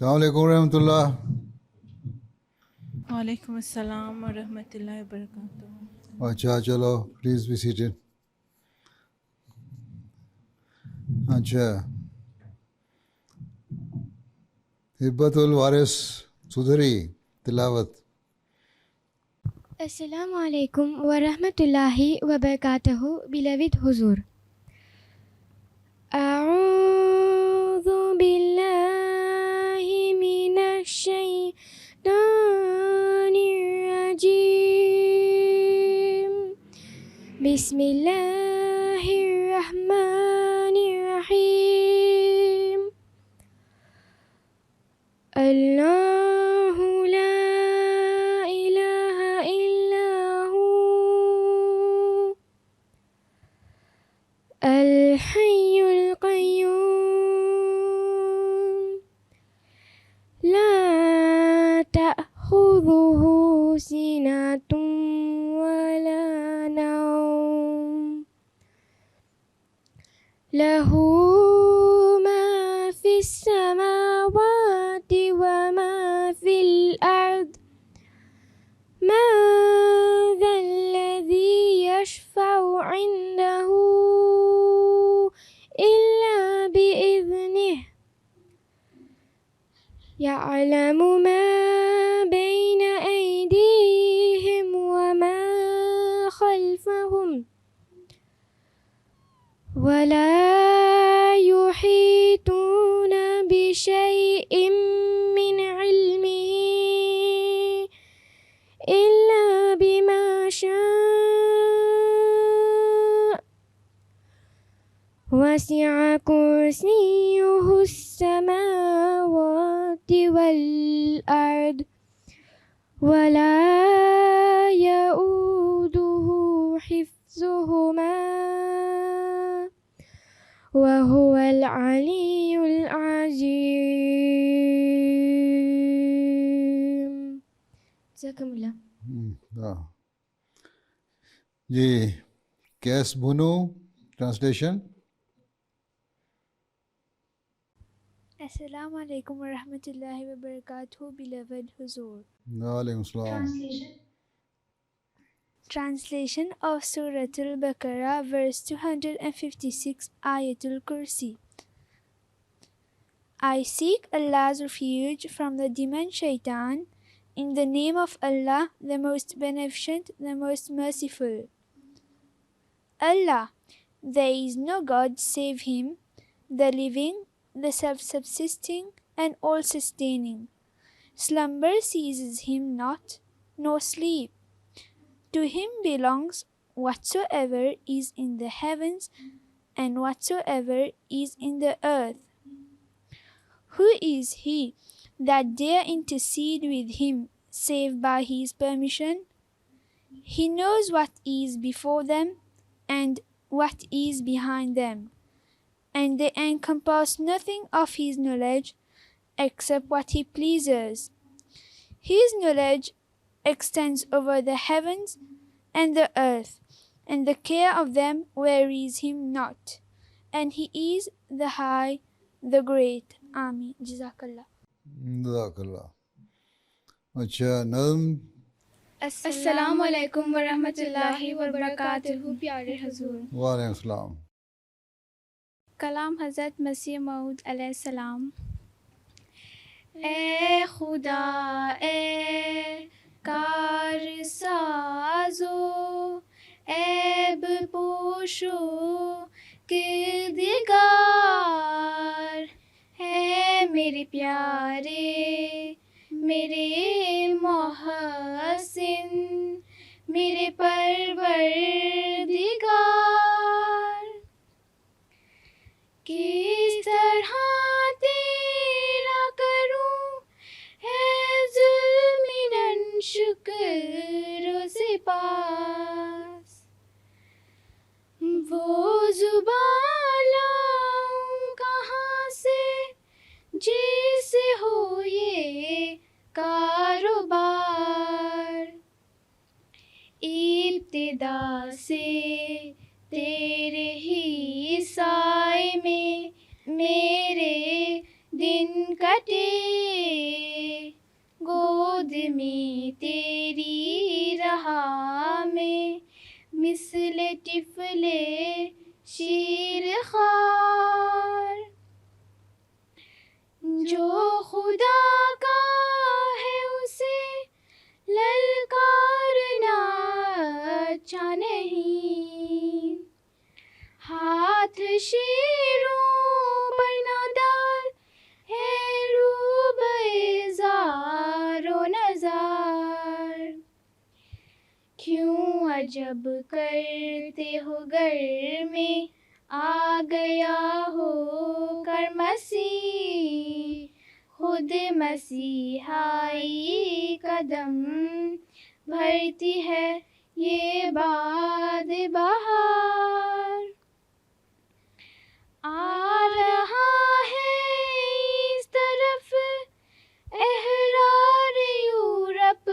السلام علیکم ورحمۃ اللہ. وعلیکم السلام ورحمۃ اللہ وبرکاتہ. اچھا چلو پلیز بی سیٹڈ. اچھا حبت الوارث سدھری تلاوت. السلام علیکم ورحمۃ اللہ وبرکاتہ. beloved حضور، اعوذ باللہ من الشیطان الرجیم، بسم اللہ الرحمن الرحیم. اللہ لا الہ الا ہو الحی القیوم، لا تأخذہ سنۃ ولا نوم، لہ ما فی السماوات وما فی الأرض، من ذا الذی یشفع عنده إلا بإذنه، يعلم ما بين أيديهم وما خلفهم، ولا يحيطون بشيء من علمه إلا بما شاء، وسع كرسيه السماوات والأرض، ولا يؤوده حفظهما، وهو العلي العظيم. جزاكم الله. جی کیس بھنو ٹرانسلیشن. السلام علیکم ورحمۃ اللہ وبرکاتہ. beloved حضور، وعلیکم السلام. Translation of Surah Al-Baqarah, verse 256, Ayatul Kursi. I seek Allah's refuge from the demon Shaitan, in the name of Allah, the most beneficent, the most merciful. Allah, there is no God save Him, the living, the self-subsisting, and all-sustaining. Slumber seizes Him not, nor sleep. To Him belongs whatsoever is in the heavens and whatsoever is in the earth. Who is he that dare intercede with Him save by His permission? He knows what is before them and what is behind them, and they encompass nothing of His knowledge except what He pleases. His knowledge extends over the heavens and the earth, and the care of them wearies Him not, and He is the High, the Great. Ameen. Jazakallah. جزاک اللہ. اچھا نظم. السلام علیکم ورحمۃ اللہ وبرکاتہ. پیارے حضور، وعلیکم السلام. کلام حضرت مسیح موعود علیہ السلام. اے خدا، اے کار سازو، عیب پوشو کردگار، اے میرے پیارے، میرے محسن، میرے پروردگار، کس طرح تیرا کروں ہے ظلم شکر و سپاس، وہ زبان لاؤں کہاں سے جس ہو یہ کاروبار، ابتدا سے تیرے ہی سائے میں میرے دن दिन कटे गोद में तेरी रहा में मिसले टिफले शीर खार जो खुदा का है उसे ललकारना अच्छा नहीं हाथ शेरों पर नादार है रूबेज़ारो नज़ार क्यों अजब करते हो घर में आ गया हो कर मसीह खुद मसीहाई कदम भरती है ये बाद बहार आ रहा है इस तरफ एहरार यूरोप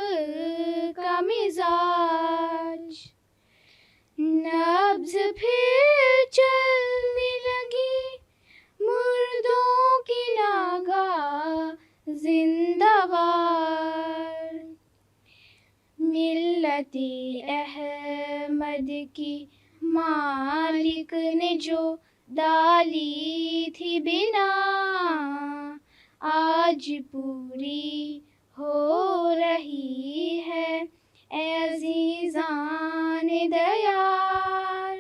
का मिजाज नब्ज़ फिर चलने लगी मुर्दों की नागा जिंदाबार मिल्लती अहमद की मालिक ने जो डाली थी बिना आज पूरी हो रही है ए अज़ीज़ान दयार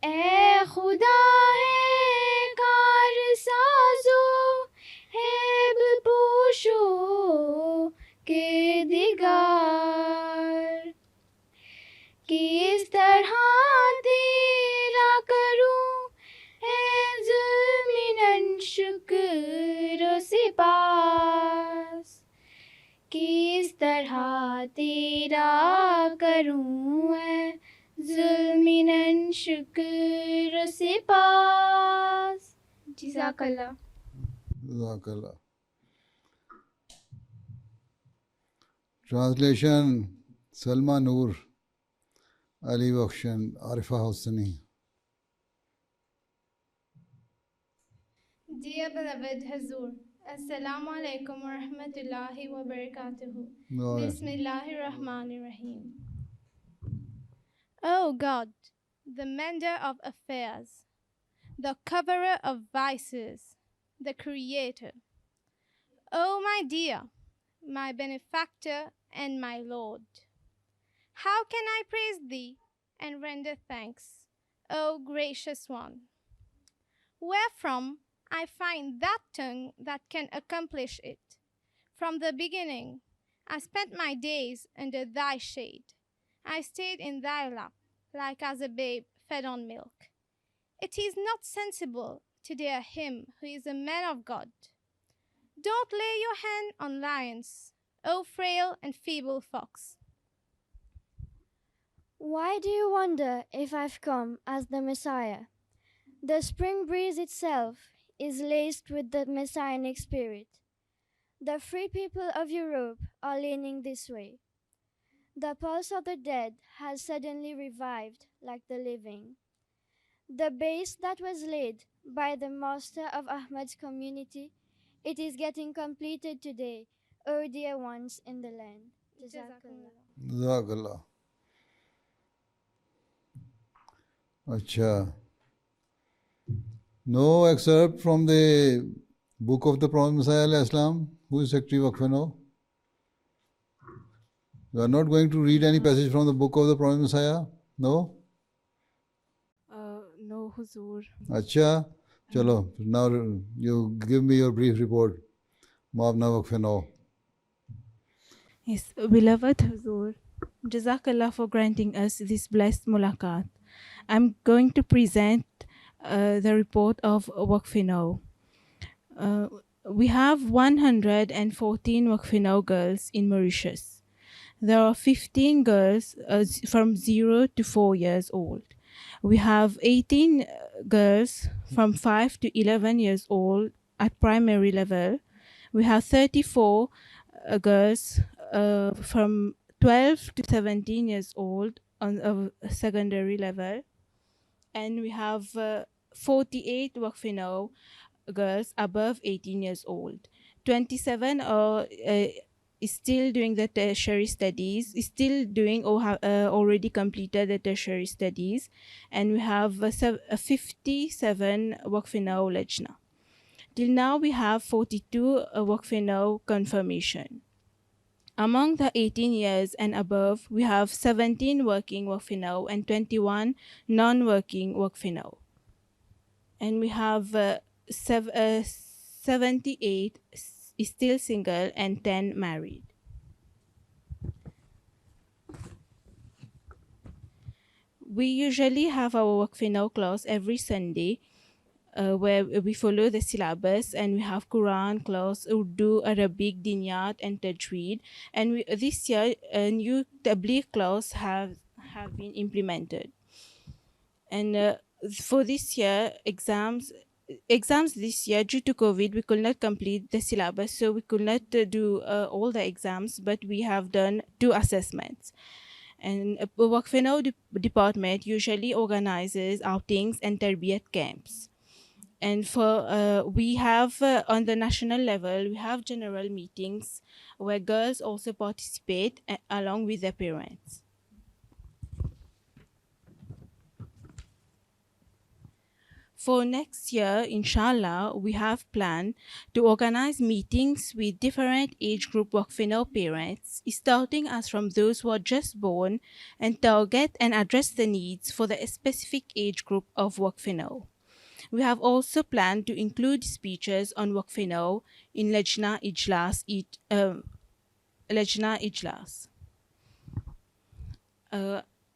ए खुदा है कार साजो हैब पोशो के दिगार किस तरह तेरा करूं है ज़मीनन शुक्र सिपास किस तरह तेरा करूं है ज़मीनन शुक्र सिपास जज़ाकल्लाह Jazakallah. Translation Salma Noor, Ali Bakshan, Arifa Hosni. Dear beloved Hazur, Assalamu alaikum wa rahmatullahi wa barakatuhu. Bismillahir Rahmanir Rahim. O God, the mender of affairs, the coverer of vices, the creator. O my dear, my benefactor and my Lord, how can I praise thee and render thanks, O gracious one? Wherefrom I find that tongue that can accomplish it. From the beginning, I spent my days under thy shade. I stayed in thy lap, like as a babe fed on milk. It is not sensible to dare him who is a man of God. Don't lay your hand on lions, O frail and feeble fox. Why do you wonder if I've come as the Messiah? The spring breeze itself is laced with the messianic spirit. The free people of Europe are leaning this way. The pulse of the dead has suddenly revived like the living. The base that was laid by the master of Ahmad's community, it is getting completed today, O dear ones in the land. Jazakallah. Jazakallah. Acha. No excerpt from the book of the Prophet Messiah alayhi Islam. Who is Secretary Waqf now? You are not going to read any passage from the book of the Prophet Messiah? No? No, Huzur. Acha. Chalo. Now you give me your brief report. Maapna Waqf now. Yes, beloved Huzur, Jazakallah for granting us this blessed mulaqat. I'm going to present the report of Waqf. We have 114 Waqf girls in Mauritius. There are 15 girls from 0 to 4 years old. We have 18 girls from 5 to 11 years old at primary level. We have 34 girls from 12 to 17 years old on a secondary level. And we have 48 Waqf girls above 18 years old. 27 are is still doing the tertiary studies, is still doing or have already completed the tertiary studies, and we have 57 Wakfina Lajna. Till now, we have 42 Wakfina confirmation. Among the 18 years and above, we have 17 working Wakfina and 21 non-working Wakfina. And we have 78 is still single and 10 married. We usually have our Wakfina class every Sunday, where we follow the syllabus, and we have Quran class, Urdu, Arabic, Dinyat, and Tajweed. And this year, a new Tabligh class have been implemented. And for this year, exams this year, due to COVID, we could not complete the syllabus, so we could not do all the exams, but we have done 2 assessments. And Wakfina department usually organizes outings and tarbiyat camps. And for we have on the national level, we have general meetings where girls also participate along with their parents. For next year, inshallah, we have planned to organize meetings with different age group Wakfina parents, starting as from those who are just born, and target and address the needs for the specific age group of Wakfina. We have also planned to include speeches on Wakfina in Lajna Ijlas.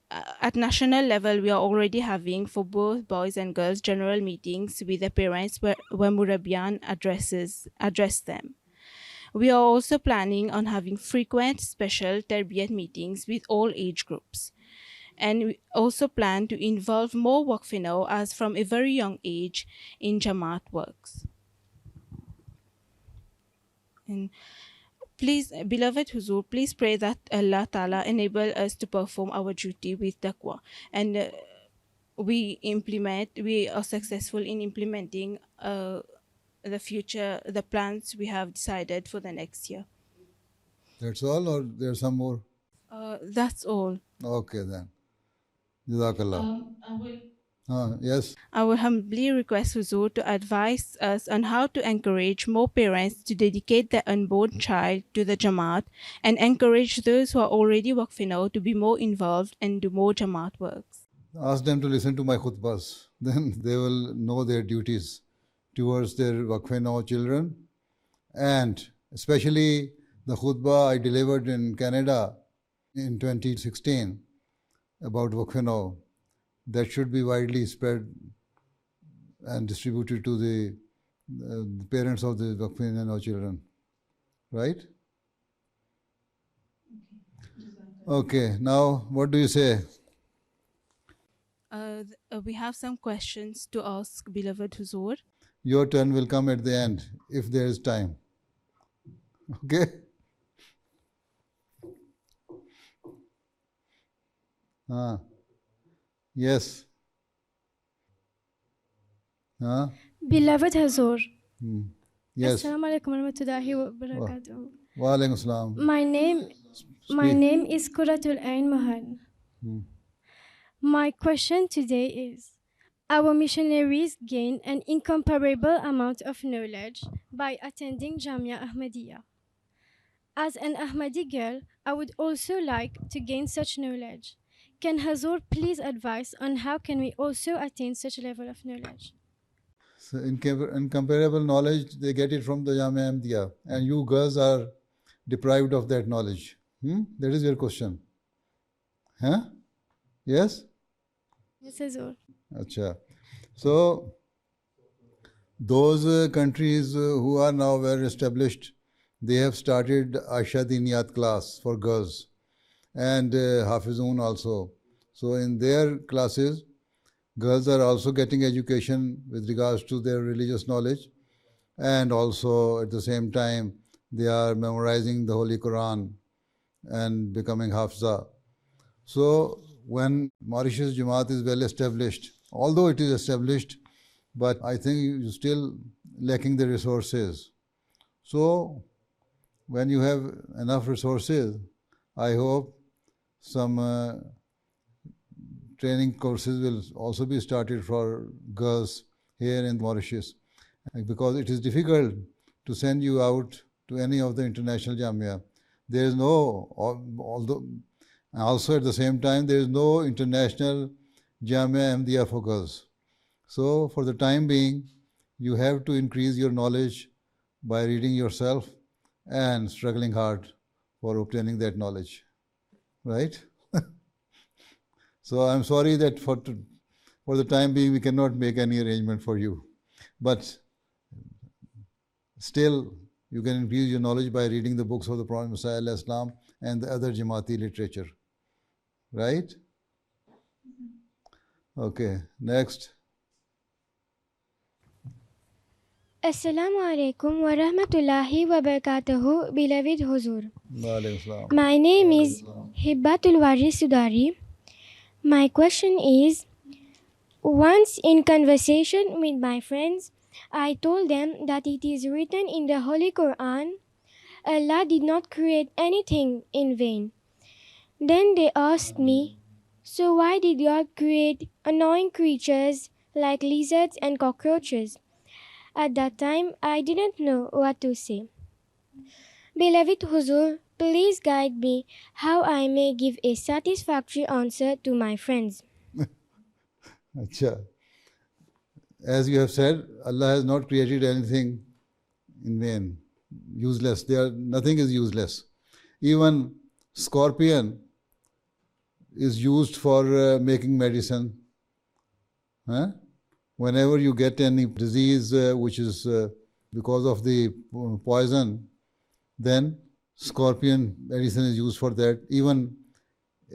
At national level, we are already having for both boys and girls general meetings with the parents where Murabiyan address them. We are also planning on having frequent special tarbiyat meetings with all age groups. And we also plan to involve more Wakfina as from a very young age in Jamaat works. And please, beloved Huzur, please pray that Allah Ta'ala enable us to perform our duty with taqwa. And we are successful in implementing the plans we have decided for the next year. That's all, or there's some more? That's all. Okay then. Jazakallah. Yes. I will humbly request Huzur to advise us on how to encourage more parents to dedicate their unborn child to the Jamaat, and encourage those who are already Wakfina to be more involved and do more Jamaat works. Ask them to listen to my khutbahs. Then they will know their duties towards their Wakfina children. And especially the khutbah I delivered in Canada in 2016 about Wakfina, that should be widely spread and distributed to the parents of the Wakfina children. Right? Okay, now what do you say? We have some questions to ask, beloved Huzur. Your turn will come at the end, if there is time. Okay? Yes. Beloved Huzur. Yes. Assalamu alaikum warahmatullahi wabarakatuh. Wa alaikum assalam. My name is Quratul Ain Mohan. My question today is, our missionaries gain an incomparable amount of knowledge by attending Jamia Ahmadiyya. As an Ahmadi girl, I would also like to gain such knowledge. Can Huzur please advise on how can we also attain such a level of knowledge? So incomparable knowledge, they get it from the Jamia Ahmadiyya, and you girls are deprived of that knowledge. That is your question. Yes? Yes, Huzur. Achha. So, those countries who are now well established, they have started Aisha Diniyat class for girls, and Hafizun also. So in their classes, girls are also getting education with regards to their religious knowledge, and also at the same time they are memorizing the Holy Quran and becoming Hafza. So when Mauritius Jamaat is well established, although it is established, but I think you're still lacking the resources. So when you have enough resources, I hope some training courses will also be started for girls here in Mauritius, because it is difficult to send you out to any of the international Jamia. There is no, although also at the same time, there is no international Jamia Ahmadiyya for girls. So for the time being, you have to increase your knowledge by reading yourself and struggling hard for obtaining that knowledge, right? So I'm sorry that for the time being we cannot make any arrangement for you, but still you can increase your knowledge by reading the books of the Prophet Muhammad Islam and the other Jamaati literature, right? Okay, next. Assalamu alaikum wa rahmatullahi wa barakatuhu, beloved Huzur. My name is Hibbatul Waris Sudari. My question is, once in conversation with my friends, I told them that it is written in the Holy Quran, Allah did not create anything in vain. Then they asked me, so why did God create annoying creatures like lizards and cockroaches? At that time, I didn't know what to say. Beloved Huzur, please guide me how I may give a satisfactory answer to my friends. Achha. As you have said, Allah has not created anything in vain, useless. Nothing is useless. Even scorpion is used for making medicine. Huh? Whenever you get any disease which is because of the poison, then scorpion medicine is used for that. Even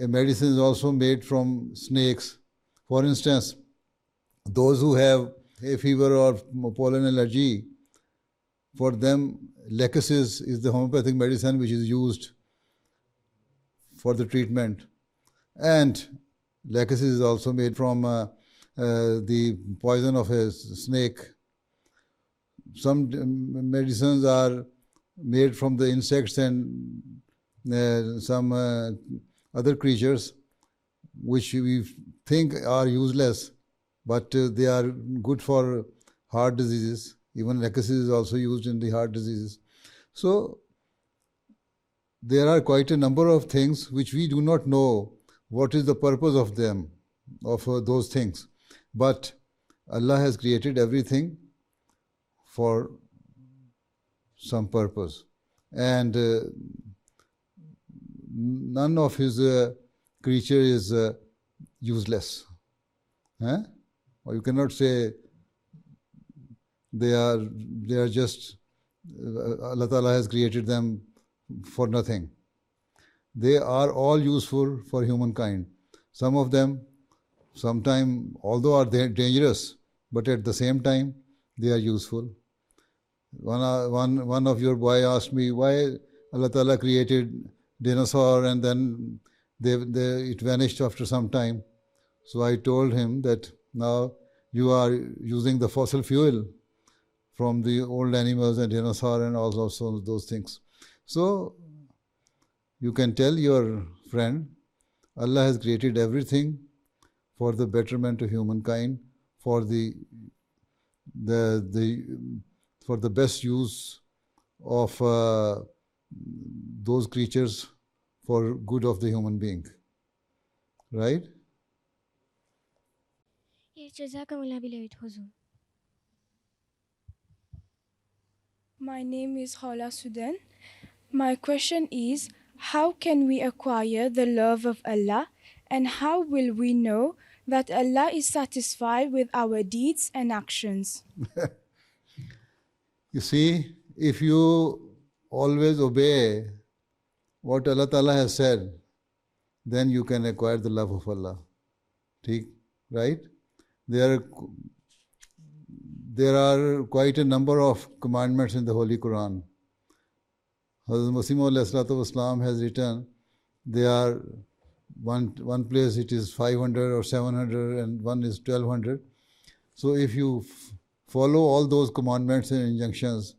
a medicine is also made from snakes. For instance, those who have hay fever or pollen allergy, for them lachesis is the homeopathic medicine which is used for the treatment. And lachesis is also made from the poison of a snake. Some medicines are made from the insects and some other creatures which we think are useless, but they are good for heart diseases. Even lachesis is also used in the heart diseases. So there are quite a number of things which we do not know what is the purpose of them, of those things. But Allah has created everything for some purpose, and none of His creature is useless. Or you cannot say they are just Allah Ta'ala has created them for nothing. They are all useful for humankind. Some of them, sometime, although are they dangerous, but at the same time they are useful. One of your boy asked me why Allah Ta'ala created dinosaur and then it vanished after some time. So I told him that now you are using the fossil fuel from the old animals and dinosaur and also those things. So you can tell your friend, Allah has created everything for the betterment of humankind, for the best use of those creatures for good of the human being. Right? My name is Khala Sudan. My question is, how can we acquire the love of Allah, and how will we know that Allah is satisfied with our deeds and actions? You see, if you always obey what Allah Ta'ala has said, then you can acquire the love of Allah. Right? There are quite a number of commandments in the Holy Quran. Hazrat Masih Maud has written, they are one place it is 500 or 700 and one is 1200. So if you follow all those commandments and injunctions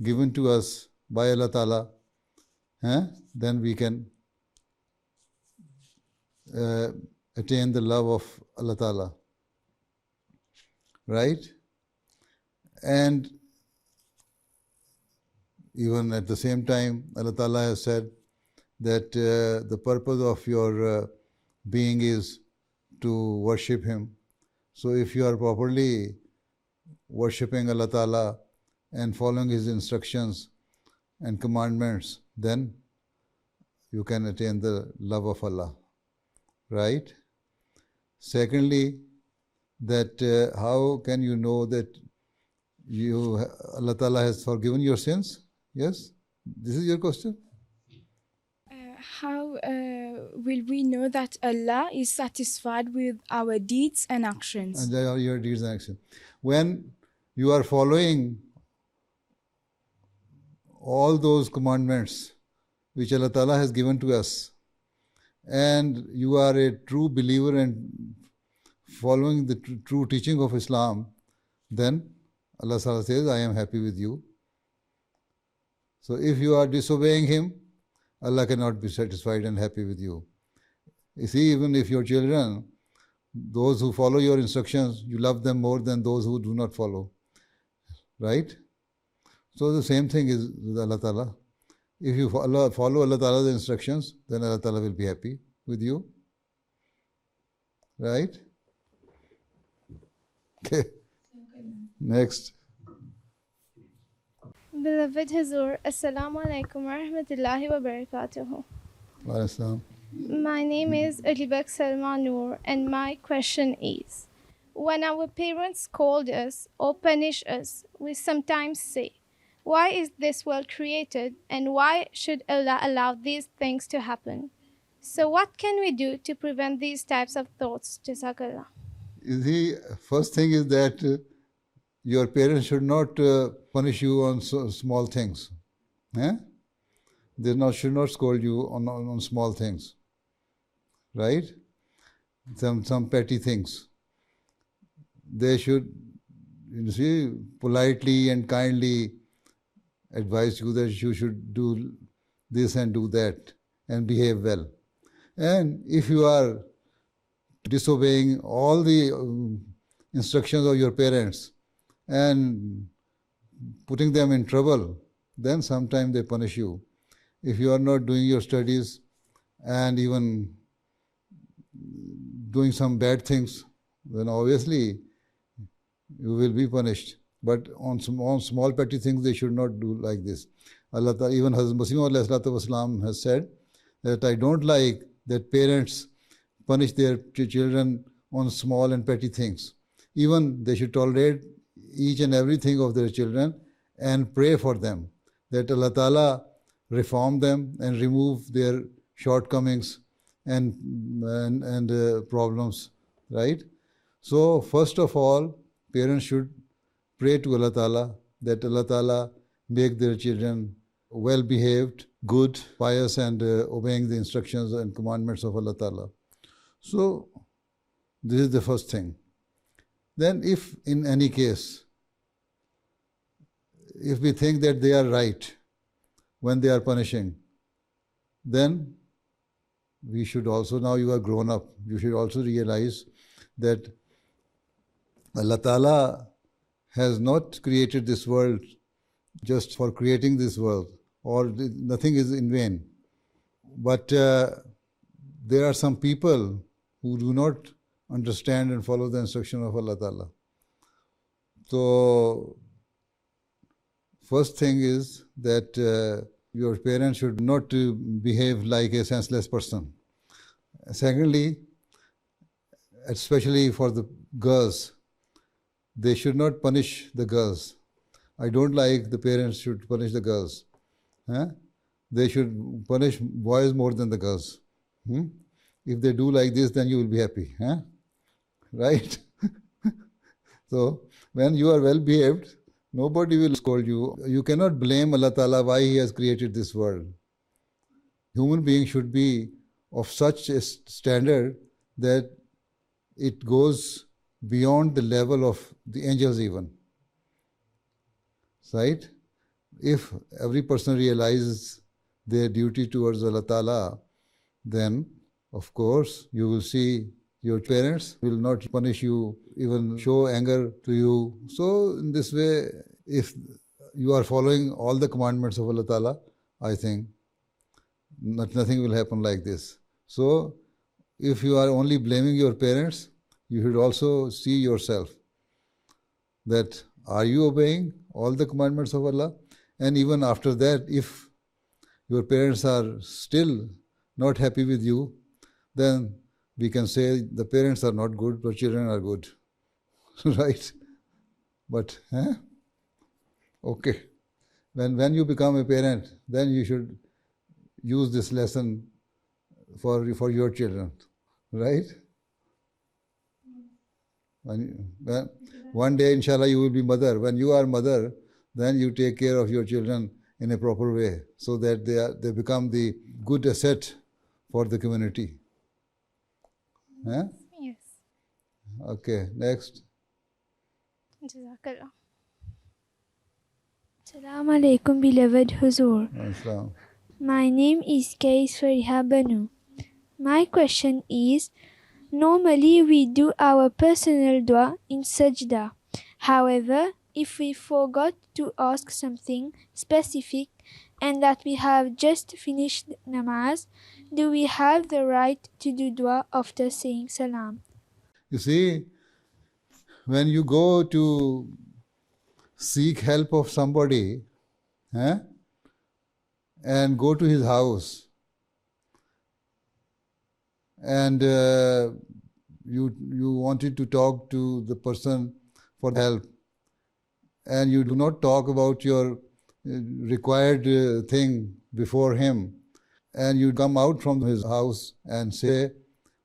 given to us by Allah Ta'ala, then we can attain the love of Allah Ta'ala. Right? And even at the same time, Allah Ta'ala has said that the purpose of your being is to worship Him. So if you are properly worshipping Allah Ta'ala and following His instructions and commandments, then you can attain the love of Allah. Right? Secondly, that how can you know that Allah Ta'ala has forgiven your sins? Yes? This is your question? How will we know that Allah is satisfied with our deeds and actions? And your deeds and actions. When you are following all those commandments which Allah Ta'ala has given to us, and you are a true believer and following the true teaching of Islam, then Allah Ta'ala says, I am happy with you. So if you are disobeying Him, Allah cannot be satisfied and happy with you. You see, even if your children, those who follow your instructions, you love them more than those who do not follow. Right? So the same thing is with Allah Ta'ala. If you follow Allah Ta'ala's instructions, then Allah Ta'ala will be happy with you. Right? Okay. Next. Beloved Hazur, Assalamu alaikum wa rahmatullahi wa barakatuhu. My name is Alibak Salma Noor, and my question is, when our parents scold us or punish us, we sometimes say, why is this world created and why should Allah allow these things to happen? So what can we do to prevent these types of thoughts? Jazakallah. The first thing is that your parents should not punish you on small things. They should not scold you on small things. Right? Some petty things. They should, politely and kindly advise you that you should do this and do that and behave well. And if you are disobeying all the instructions of your parents and putting them in trouble, then sometimes they punish you. If you are not doing your studies and even doing some bad things, then obviously you will be punished. But on small petty things, they should not do like this. Allah Ta'ala, even Hazrat Masih has said that I don't like that parents punish their children on small and petty things. Even they should tolerate each and everything of their children and pray for them, that Allah Ta'ala reform them and remove their shortcomings and problems, right? So first of all, parents should pray to Allah Ta'ala that Allah Ta'ala make their children well behaved, good, pious, and obeying the instructions and commandments of Allah Ta'ala. So this is the first thing. Then if in any case, if we think that they are right when they are punishing, then we should also, now you are grown up, you should also realize that Allah Ta'ala has not created this world just for creating this world, or nothing is in vain. But there are some people who do not understand and follow the instruction of Allah Ta'ala. So first thing is that your parents should not behave like a senseless person. Secondly, especially for the girls, they should not punish the girls. I don't like the parents should punish the girls. They should punish boys more than the girls. If they do like this, then you will be happy. Right? So, when you are well behaved, nobody will scold you. You cannot blame Allah Ta'ala why He has created this world. Human being should be of such a standard that it goes beyond the level of the angels even. Right? If every person realizes their duty towards Allah Ta'ala, then of course you will see your parents will not punish you, even show anger to you. So in this way, if you are following all the commandments of Allah Ta'ala, I think nothing will happen like this. So if you are only blaming your parents, you should also see yourself that are you obeying all the commandments of Allah? And even after that, if your parents are still not happy with you, then we can say the parents are not good, but children are good. Right? But, okay. When you become a parent, then you should use this lesson for your children. Right? One day, inshallah, you will be mother. When you are mother, then you take care of your children in a proper way so that they become the good asset for the community. Huh? Yes. Okay, next. Jazakallah. Assalamu alaikum, beloved Huzur. Assalam. My name is Kaiswariha Banu. My question is, normally we do our personal dua in sajda. However, if we forgot to ask something specific and that we have just finished namaz, do we have the right to do dua after saying salam? You see, when you go to seek help of somebody, and go to his house, and you wanted to talk to the person for help, and you do not talk about your required thing before him, and you come out from his house and say,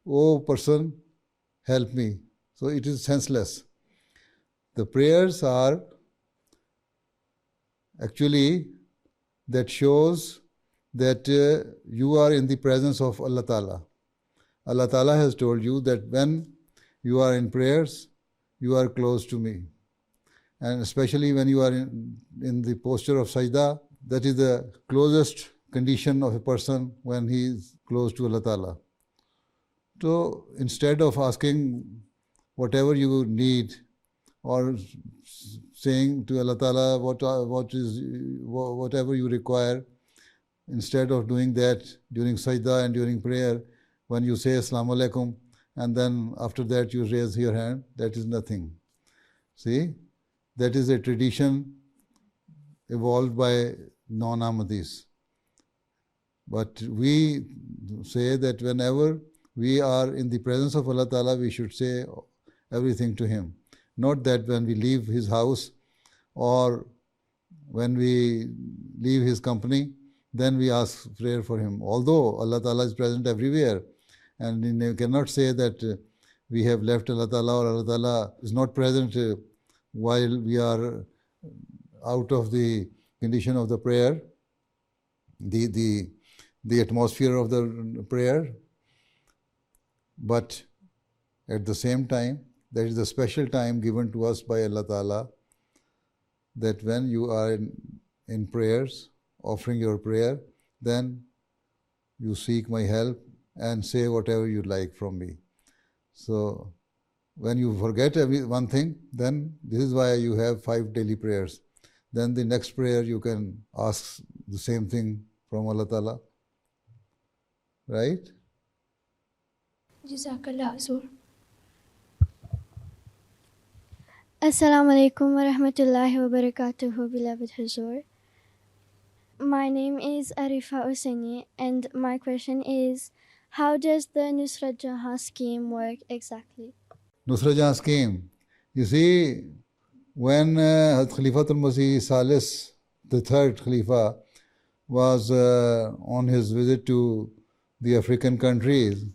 "Oh person, help me." So it is senseless. The prayers are actually that shows that you are in the presence of Allah Ta'ala. Allah Ta'ala has told you that when you are in prayers, you are close to me. And especially when you are in the posture of sajda, that is the closest condition of a person when he is close to Allah Ta'ala. So instead of asking whatever you need or saying to Allah Ta'ala whatever you require, instead of doing that during sajda and during prayer, when you say Assalamu alaikum and then after that you raise your hand, that is nothing. See, that is a tradition evolved by non-Ahmadis. But we say that whenever we are in the presence of Allah Ta'ala, we should say everything to Him. Not that when we leave His house or when we leave His company, then we ask prayer for Him. Although Allah Ta'ala is present everywhere, and you cannot say that we have left Allah Ta'ala or Allah Ta'ala is not present while we are out of the condition of the prayer, the atmosphere of the prayer. But at the same time, there is a special time given to us by Allah Ta'ala that when you are in prayers, offering your prayer, then you seek my help and say whatever you like from me. So when you forget one thing, then this is why you have 5 daily prayers. Then the next prayer you can ask the same thing from Allah Ta'ala. Right? Jazakallah Huzur. Assalamu alaikum wa rahmatullahi wa barakatuhu, beloved Huzur. My name is Arifa Useni, and my question is, how does the Nusrat scheme work exactly? Nusrat scheme. You see, when Khalifatul Masih Salis, the third Khalifa, was on his visit to the African countries,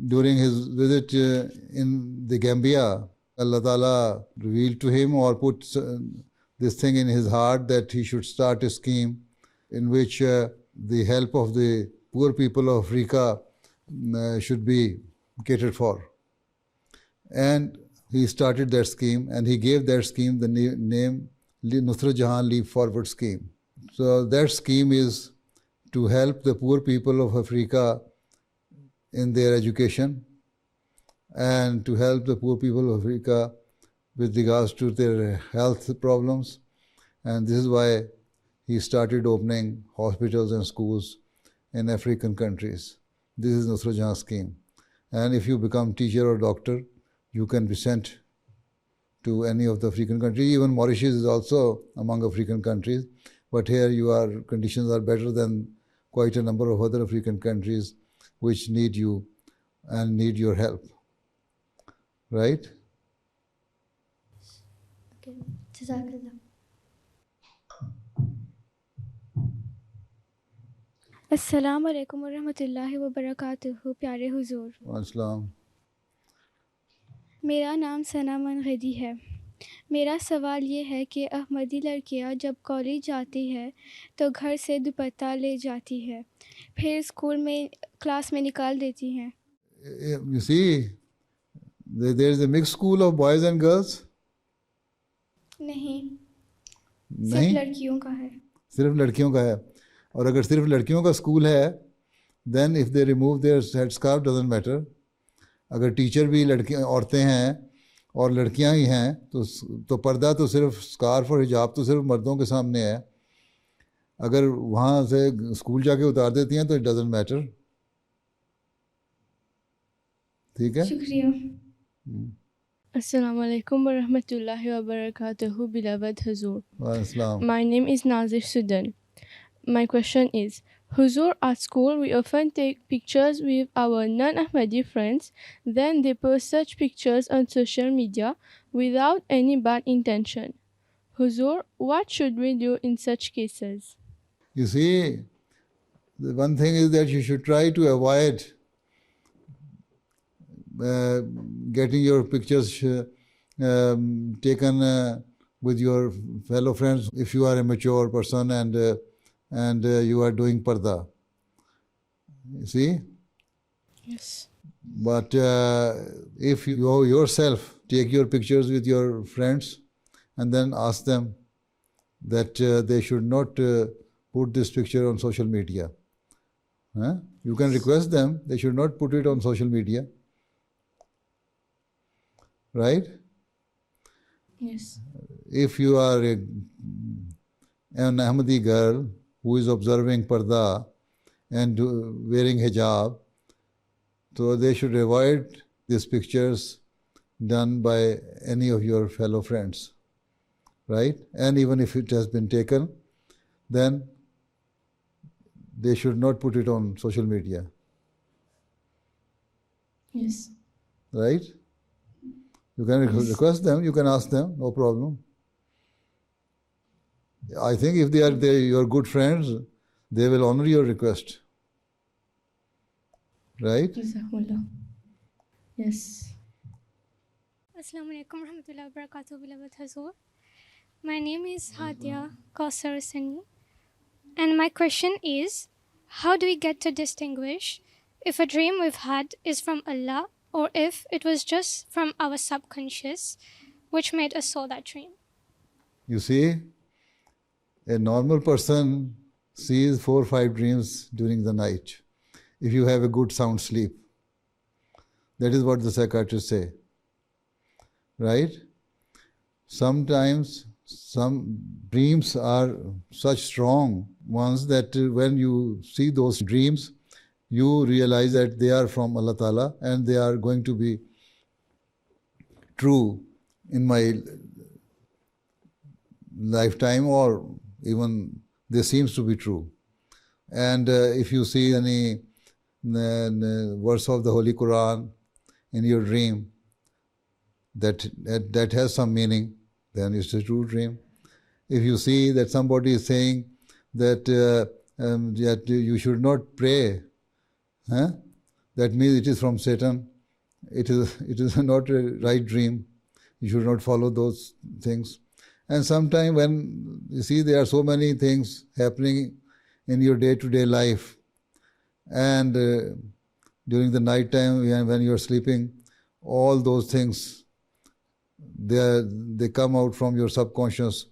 during his visit in the Gambia, Allah Ta'ala revealed to him or put this thing in his heart that he should start a scheme in which the help of the poor people of Africa should be catered for. And he started that scheme, and he gave that scheme the name Nusra Leap Forward Scheme. So that scheme is to help the poor people of Africa in their education and to help the poor people of Africa with regards to their health problems. And this is why he started opening hospitals and schools in African countries. This is Nusra Jahan scheme. And if you become teacher or doctor, you can be sent to any of the African countries. Even Mauritius is also among African countries. But here your conditions are better than quite a number of other African countries which need you and need your help. Right? Okay. Jazakallah. अस्सलाम वालेकुम वरहमतुल्लाहि वबरकातुहू। प्यारे हुजूर, Assalam. मेरा नाम सना मनगदी है। मेरा सवाल ये है कि अहमदी लड़कियां जब कॉलेज जाती है तो घर से दुपट्टा ले जाती है, फिर स्कूल में क्लास में निकाल देती हैं। You see, there is a mixed school of boys and girls. नहीं, सिर्फ नहीं, लड़कियों का है। सिर्फ लड़कियों का है. और अगर सिर्फ लड़कियों का स्कूल है, then if they remove their head scarf doesn't matter. अगर टीचर भी लड़कियां औरतें हैं और लड़कियां ही हैं तो पर्दा तो सिर्फ स्कार्फ और हिजाब तो सिर्फ मर्दों के सामने है. अगर वहाँ से स्कूल जाके उतार देती हैं तो इट डजंट मैटर. ठीक है. शुक्रिया। Assalamu alaikum wa rahmatullahi wa barakatuhu, beloved Huzur. Assalam. My name is Nazir Sudan. My question is, Huzur, at school we often take pictures with our non-Ahmadi friends, then they post such pictures on social media without any bad intention. Huzur, what should we do in such cases? You see, the one thing is that you should try to avoid getting your pictures taken with your fellow friends if you are a mature person and you are doing parda. You see? Yes. But if you yourself take your pictures with your friends and then ask them that they should not put this picture on social media. You can request them, they should not put it on social media. Right? Yes. If you are an Ahmadi girl who is observing parda and wearing hijab, so they should avoid these pictures done by any of your fellow friends. Right? And even if it has been taken, then they should not put it on social media. Yes. Right? You can request them, you can ask them, no problem. I think if they are your good friends, they will honor your request. Right? Jazakumullah. Yes. Assalamu alaikum warahmatullahi wabarakatuh, beloved Huzur. My name is Hadia Kausar Sani, and my question is, how do we get to distinguish if a dream we've had is from Allah or if it was just from our subconscious which made us saw that dream? You see, a normal person sees 4 or 5 dreams during the night if you have a good sound sleep. That is what the psychiatrists say. Right? Sometimes some dreams are such strong ones that when you see those dreams, you realize that they are from Allah Ta'ala and they are going to be true in my lifetime, or even they seems to be true. And if you see any verse of the Holy Quran in your dream that has some meaning, then it's a true dream. If you see that somebody is saying that that you should not pray, that means it is from Satan. It is not a right dream. You should not follow those things. And sometimes when you see there are so many things happening in your day-to-day life, and during the night time when you are sleeping, all those things, they come out from your subconscious,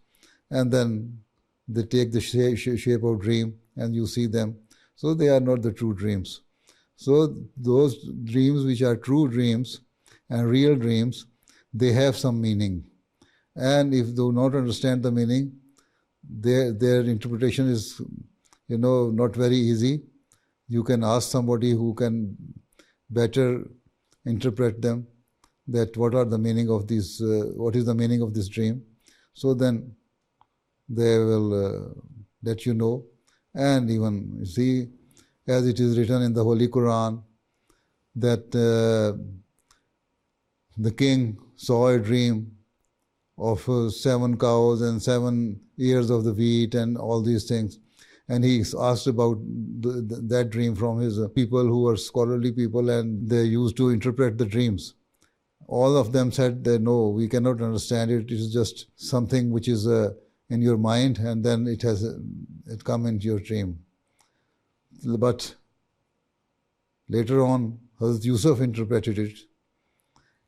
and then they take the shape of dream, and you see them. So they are not the true dreams. So those dreams which are true dreams and real dreams, they have some meaning. And if they do not understand the meaning, their interpretation is, not very easy. You can ask somebody who can better interpret them, that what is the meaning of this dream. So then they will let you know. And even, you see, as it is written in the Holy Quran, that the king saw a dream of 7 cows and 7 ears of the wheat and all these things. And he asked about that dream from his people who were scholarly people, and they used to interpret the dreams. All of them said that no, we cannot understand it. It is just something which is in your mind, and then it come into your dream. But later on, Hazrat Yusuf interpreted it,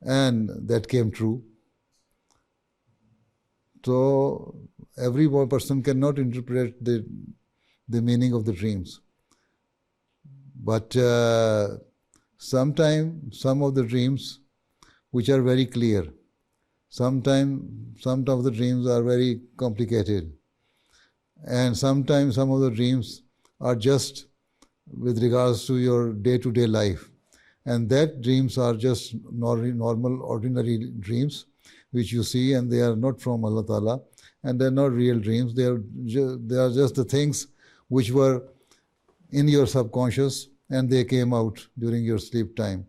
and that came true. So every one person cannot interpret the meaning of the dreams. But sometimes some of the dreams which are very clear, sometimes some of the dreams are very complicated, and sometimes some of the dreams are just with regards to your day-to-day life, and that dreams are just normal, ordinary dreams which you see, and they are not from Allah Ta'ala, and they are not real dreams. They are just the things which were in your subconscious, and they came out during your sleep time,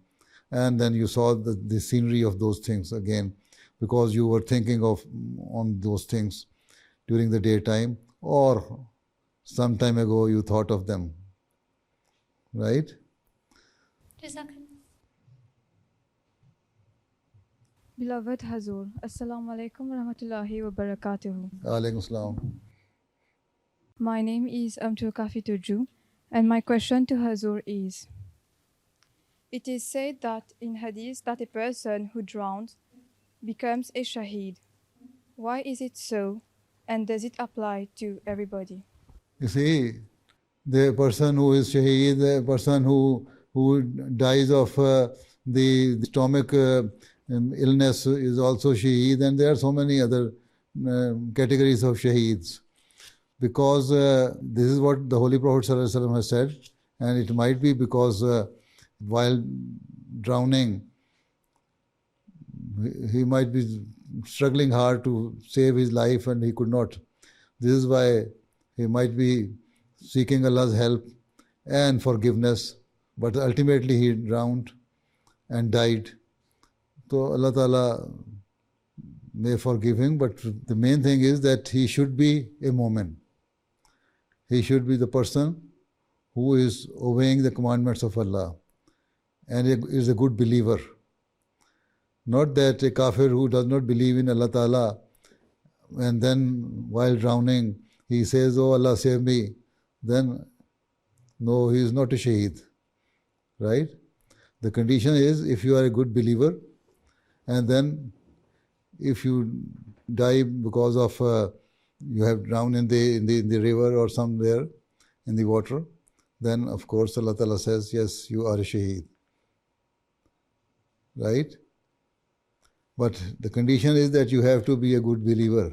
and then you saw the scenery of those things again, because you were thinking on those things during the daytime, or some time ago you thought of them, right? Beloved Hazur, Assalamu alaikum wa rahmatullahi wa barakatuhu. Alaikum salam. My name is Amtul Kafi Turju, and my question to Hazur is: it is said that in Hadith that a person who drowns becomes a shaheed. Why is it so, and does it apply to everybody? You see, the person who is shaheed, the person who dies of the stomach illness is also shaheed, and there are so many other categories of shaheeds. Because this is what the Holy Prophet ﷺ has said, and it might be because while drowning, he might be struggling hard to save his life and he could not. This is why he might be seeking Allah's help and forgiveness, but ultimately he drowned and died. So Allah Ta'ala may forgive him, but the main thing is that he should be a mu'min. He should be the person who is obeying the commandments of Allah and is a good believer. Not that a kafir who does not believe in Allah Ta'ala, and then while drowning he says, "Oh Allah, save me," then no, he is not a shaheed, right? The condition is if you are a good believer, and then if you die because of you have drowned in the river or somewhere in the water, then of course Allah Ta'ala says, yes, you are a shaheed, right? But the condition is that you have to be a good believer,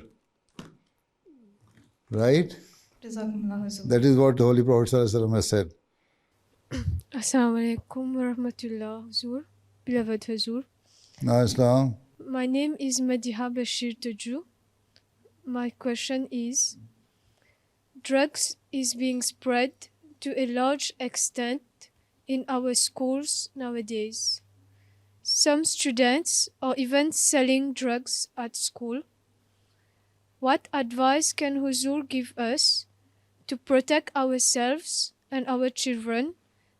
right? That is what the Holy Prophet ﷺ has said. Assalamu alaikum wa rahmatullah, Hazur, beloved Hazur. Islam. My name is Madiha Bashir Tuju. My question is: drugs is being spread to a large extent in our schools nowadays. Some students are even selling drugs at school. What advice can Huzur give us to protect ourselves and our children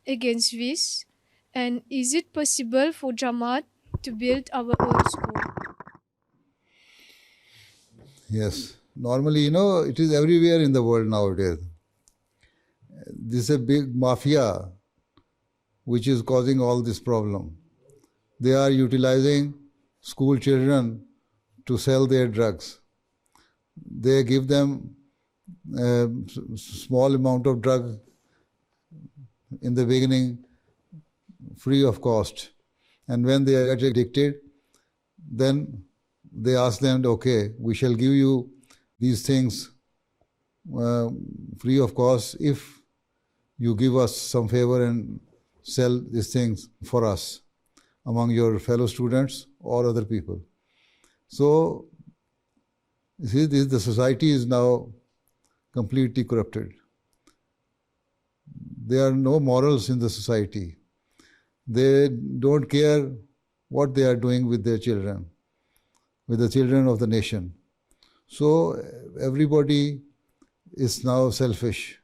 against this? And is it possible for Jamaat to build our own school? Yes. Normally, it is everywhere in the world nowadays. This is a big mafia which is causing all this problem. they are utilizing school children to sell their drugs. They give them a small amount of drug in the beginning, free of cost. And when they get addicted, then they ask them, okay, we shall give you these things free of cost if you give us some favor and sell these things for us among your fellow students or other people. So, you see, the society is now completely corrupted. There are no morals in the society. They don't care what they are doing with their children, with the children of the nation. So everybody is now selfish.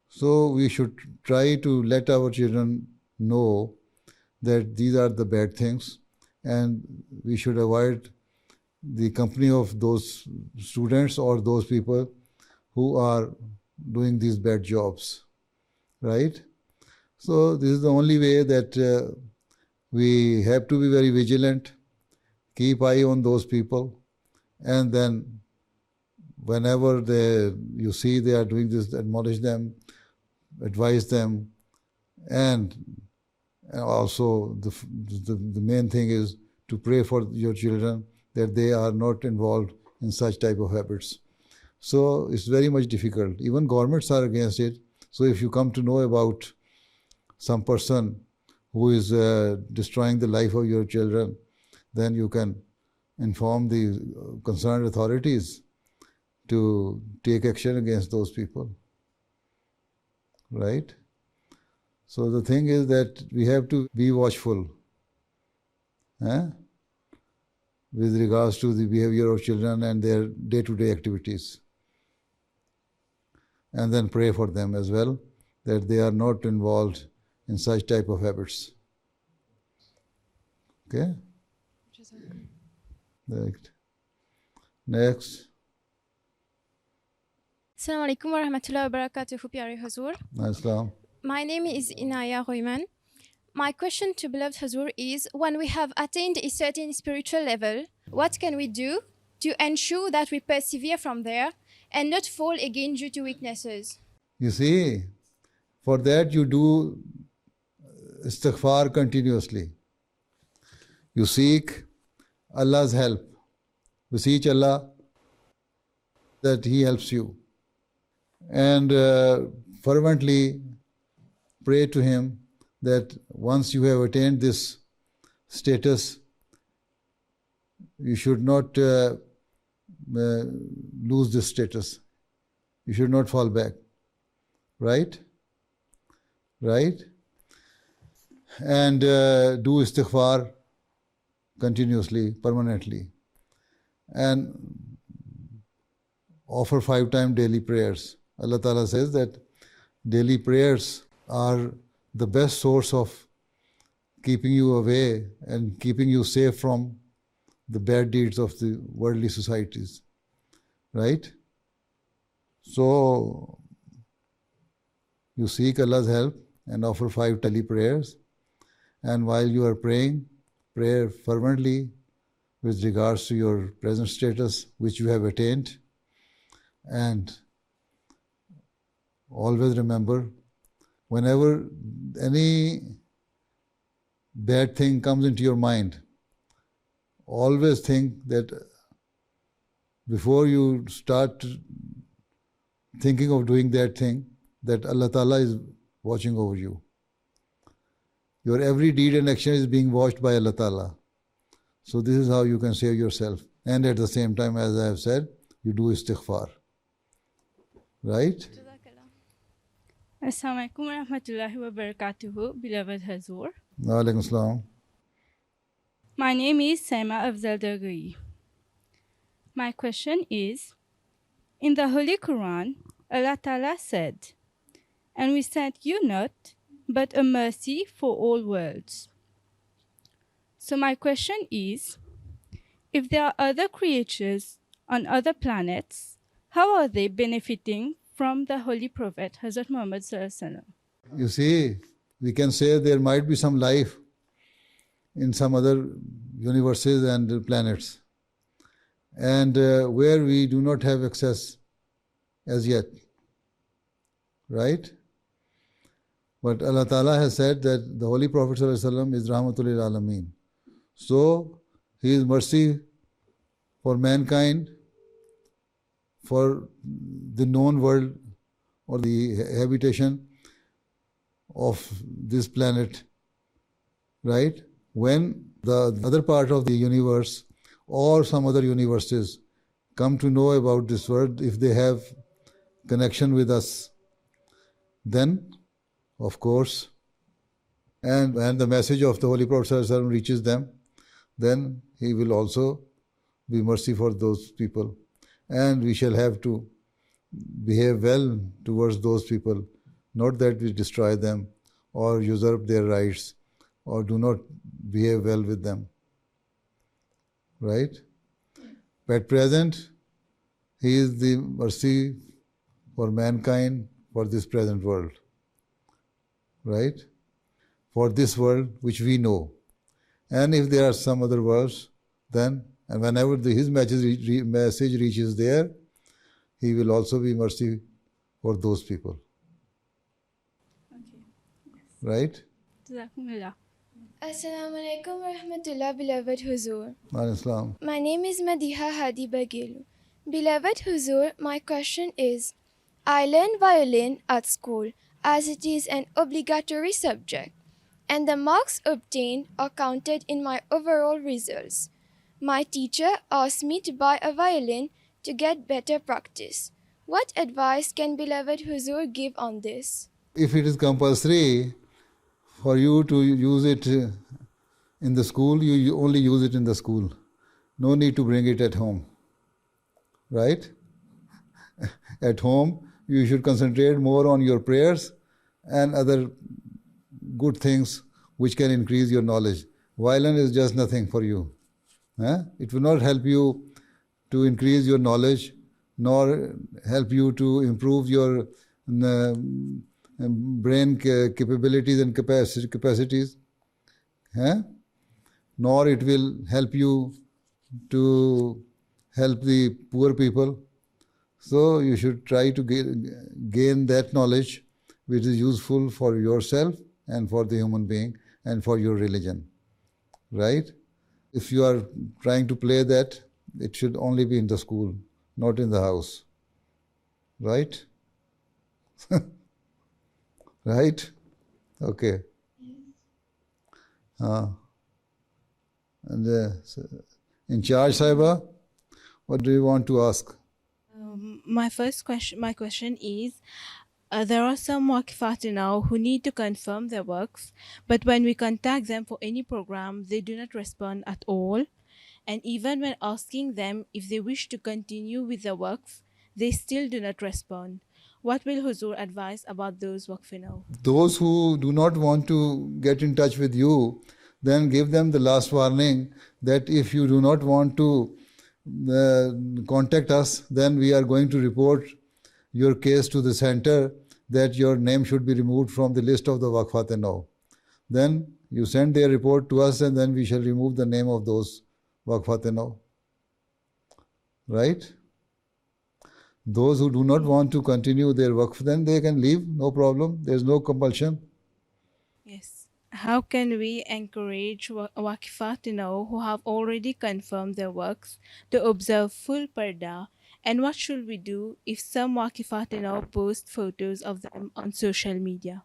So we should try to let our children know that these are the bad things, and we should avoid the company of those students or those people who are doing these bad jobs, right? So this is the only way that we have to be very vigilant, keep eye on those people, and then whenever you see they are doing this, admonish them, advise them, and also the main thing is to pray for your children that they are not involved in such type of habits. So it's very much difficult. Even governments are against it. So if you come to know about some person who is destroying the life of your children, then you can inform the concerned authorities to take action against those people, right? So the thing is that we have to be watchful with regards to the behavior of children and their day-to-day activities. And then pray for them as well, that they are not involved in such type of habits. Okay? Right. Next. Assalamu alaikum wa rahmatullahi wa barakatuhu, Pyare Hazur. Assalam. My name is Inaya Royman. My question to beloved Hazur is, when we have attained a certain spiritual level, what can we do to ensure that we persevere from there and not fall again due to weaknesses? You see, for that you do istighfar continuously. You seek Allah's help. Beseech Allah that He helps you. And fervently pray to Him that once you have attained this status, you should not lose this status. You should not fall back. Right? Right? And do istighfar continuously, permanently. And offer 5-time daily prayers. Allah Ta'ala says that daily prayers are the best source of keeping you away and keeping you safe from the bad deeds of the worldly societies. Right? So, you seek Allah's help and offer 5 daily prayers. And while you are praying, pray fervently with regards to your present status, which you have attained. And always remember, whenever any bad thing comes into your mind, always think that before you start thinking of doing that thing, that Allah Ta'ala is watching over you. Your every deed and action is being watched by Allah Ta'ala. So this is how you can save yourself. And at the same time, as I have said, you do istighfar. Right? Assalamu alaikum wa rahmatullahi wa barakatuhu, beloved Hazur. Wa alaikum assalam. My name is Saima Afzal Dargai. My question is, in the Holy Quran, Allah Ta'ala said, "And we sent you not, but a mercy for all worlds." So my question is, if there are other creatures on other planets, how are they benefiting from the Holy Prophet, Hazrat Muhammad Sallallahu Alaihi Wasallam? You see, we can say there might be some life in some other universes and planets, and where we do not have access as yet, right? But Allah Ta'ala has said that the Holy Prophet ﷺ is Rahmatul lil Alameen. So, he is mercy for mankind, for the known world or the habitation of this planet, right? When the other part of the universe or some other universes come to know about this world, if they have connection with us, then, of course, and the message of the Holy Prophet ﷺ reaches them, then he will also be mercy for those people. And we shall have to behave well towards those people, not that we destroy them or usurp their rights or do not behave well with them. Right? At present, he is the mercy for mankind, for this present world. Right? For this world which we know. And if there are some other worlds, then, and whenever his message reaches there, he will also be mercy for those people. Okay. Yes. Right? Jazakumullah. Assalamu alaikum warahmatullah, beloved Huzur. Islam. My name is Madiha Hadi Bagilu. Beloved Huzur, my question is, I learn violin at school as it is an obligatory subject, and the marks obtained are counted in my overall results. My teacher asked me to buy a violin to get better practice. What advice can beloved Huzur give on this? If it is compulsory for you to use it in the school, you only use it in the school. No need to bring it at home. Right? At home, you should concentrate more on your prayers and other good things which can increase your knowledge. Violin is just nothing for you. It will not help you to increase your knowledge, nor help you to improve your brain capabilities and capacities. Nor it will help you to help the poor people. So you should try to gain that knowledge which is useful for yourself and for the human being and for your religion. Right? If you are trying to play that, it should only be in the school, not in the house. Right? Right? Okay. And in charge, Saiba, what do you want to ask? My question is, there are some waqifat now who need to confirm their works, but when we contact them for any program, they do not respond at all. And even when asking them if they wish to continue with the waqf, they still do not respond. What will Huzur advise about those waqf now? Those who do not want to get in touch with you, then give them the last warning that if you do not want to contact us, then we are going to report your case to the center that your name should be removed from the list of the Waqfat now. Then you send their report to us and then we shall remove the name of those Waqfat now. Right? Those who do not want to continue their waqf, then they can leave, no problem. There is no compulsion. Yes. How can we encourage waqifat who have already confirmed their works to observe full parda? And what should we do if some waqifat post photos of them on social media?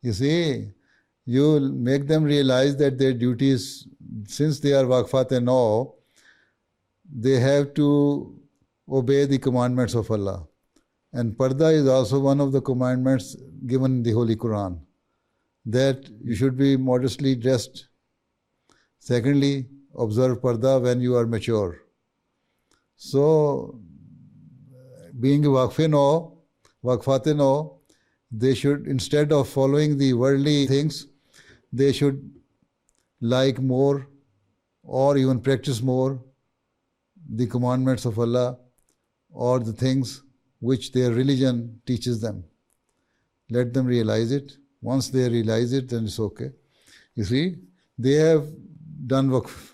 You see, you make them realize that their duties, since they are waqfat they have to obey the commandments of Allah. And parda is also one of the commandments given in the Holy Quran, that you should be modestly dressed. Secondly, observe parda when you are mature. So, being a waqfat they should, instead of following the worldly things, they should like more or even practice more the commandments of Allah or the things which their religion teaches them. Let them realize it. Once they realize it, then it's okay. You see, they have done waqf.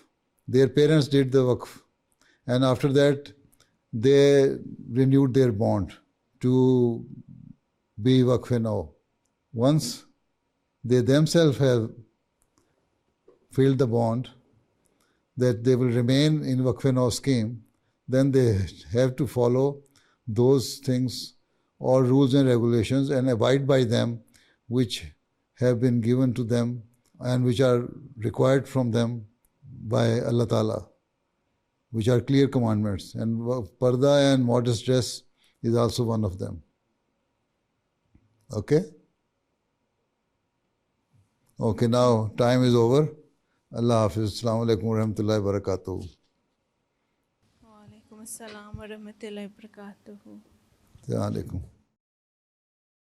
Their parents did the waqf. And after that, they renewed their bond to be waqf-e-nau. Once they themselves have filled the bond that they will remain in waqf-e-nau scheme, then they have to follow those things or rules and regulations and abide by them which have been given to them and which are required from them by Allah Ta'ala, which are clear commandments. And parda and modest dress is also one of them. Okay? Okay, now time is over. Allah Hafiz. Assalamu alaikum wa rahmatullahi wa barakatuh. Wa alaikum assalam wa rahmatullahi wa barakatuh. Assalamu alaikum.